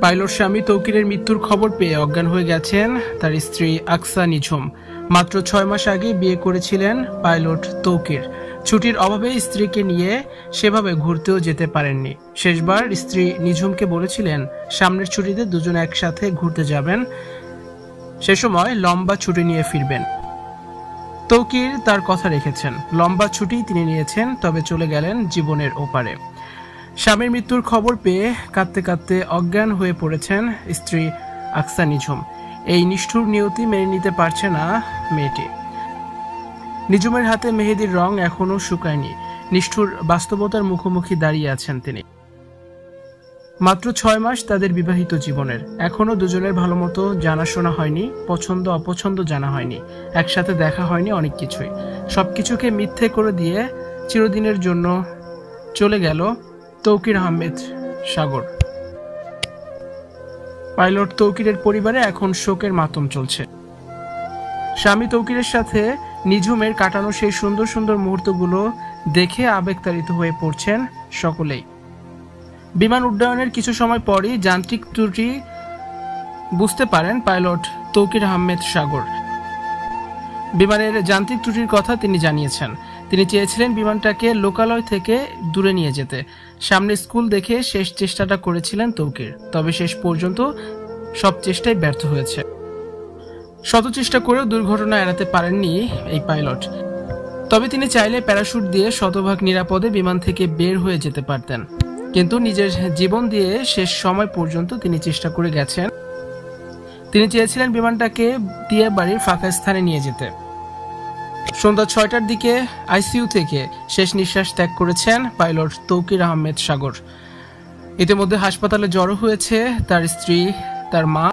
Pilot স্বামী তৌকিরের মৃত্যুর খবর পেয়ে অজ্ঞান হয়ে গেছেন তার স্ত্রী আকসা নিঝুম। মাত্র 6 মাস আগে বিয়ে করেছিলেন পাইলট তৌকির। ছুটির অভাবে স্ত্রীকে নিয়ে সেভাবে ঘুরতেও যেতে পারেননি। শেষবার স্ত্রী নিঝুমকে বলেছিলেন সামনের ছুটিতে দুজন একসাথে ঘুরতে যাবেন, সে সময় লম্বা ছুটি নিয়ে ফিরবেন। তৌকির তার কথা রেখেছেন, লম্বা ছুটি তিনি নিয়েছেন, তবে চলে গেলেন জীবনের ওপারে। স্বামীর মৃত্যুর খবর পেয়ে কাঁদতে কাঁদতে অজ্ঞান হয়ে পড়েছেন স্ত্রী আকসা নিঝুম। এই নিষ্ঠুর নিয়তি মেনে নিতে পারছে না মেয়েটি। নিঝুমের হাতে মেহেদির রং এখনো শুকায়নি। নিষ্ঠুর বাস্তবতার মুখোমুখি দাঁড়িয়ে আছেন তিনি। মাত্র 6 মাস তাদের বিবাহিত জীবনের, এখনো দুজনের ভালো মতো জানাশোনা হয়নি, পছন্দ অপছন্দ জানা হয়নি, একসাথে দেখা হয়নি, অনেক কিছুই। সবকিছুকে মিথ্যে করে দিয়ে চিরদিনের জন্য চলে গেল তৌকির আহমেদ সাগর। পাইলট তৌকিরের পরিবারে এখন শোকের মাতম চলছে। স্বামী তৌকিরের সাথে নিঝুমের কাটানো সেই সুন্দর সুন্দর মুহূর্তগুলো দেখে আবেগতাড়িত হয়ে পড়ছেন সকলেই। বিমান উড্ডয়নের কিছু সময় পরই যান্ত্রিক ত্রুটি বুঝতে পারেন পাইলট তৌকির আহমেদ সাগর। বিমানের যান্ত্রিক ত্রুটির কথা তিনি জানিয়েছেন। তিনি চেয়েছিলেন বিমানটাকে লোকালয় থেকে দূরে নিয়ে যেতে। সামনে স্কুল দেখে শেষ চেষ্টাটা করেছিলেন তৌকির, তবে শেষ পর্যন্ত সব চেষ্টাই ব্যর্থ হয়েছে। শত চেষ্টা করেও দুর্ঘটনা এড়াতে পারেননি এই পাইলট। তবে তিনি চাইলে প্যারাশুট দিয়ে শতভাগ নিরাপদে বিমান থেকে বের হয়ে যেতে পারতেন, কিন্তু নিজের জীবন দিয়ে শেষ সময় পর্যন্ত তিনি চেষ্টা করে গেছেন। তিনি চেয়েছিলেন বিমানটাকে দিয়ে বাড়ির ফাঁকা স্থানে নিয়ে যেতে। সন্ধ্যা 6টার দিকে আইসিইউ থেকে শেষ নিঃশ্বাস ত্যাগ করেছেন পাইলট তৌকির আহমেদ সাগর। ইতিমধ্যে হাসপাতালে জড়ো হয়েছে তার স্ত্রী, তার মা।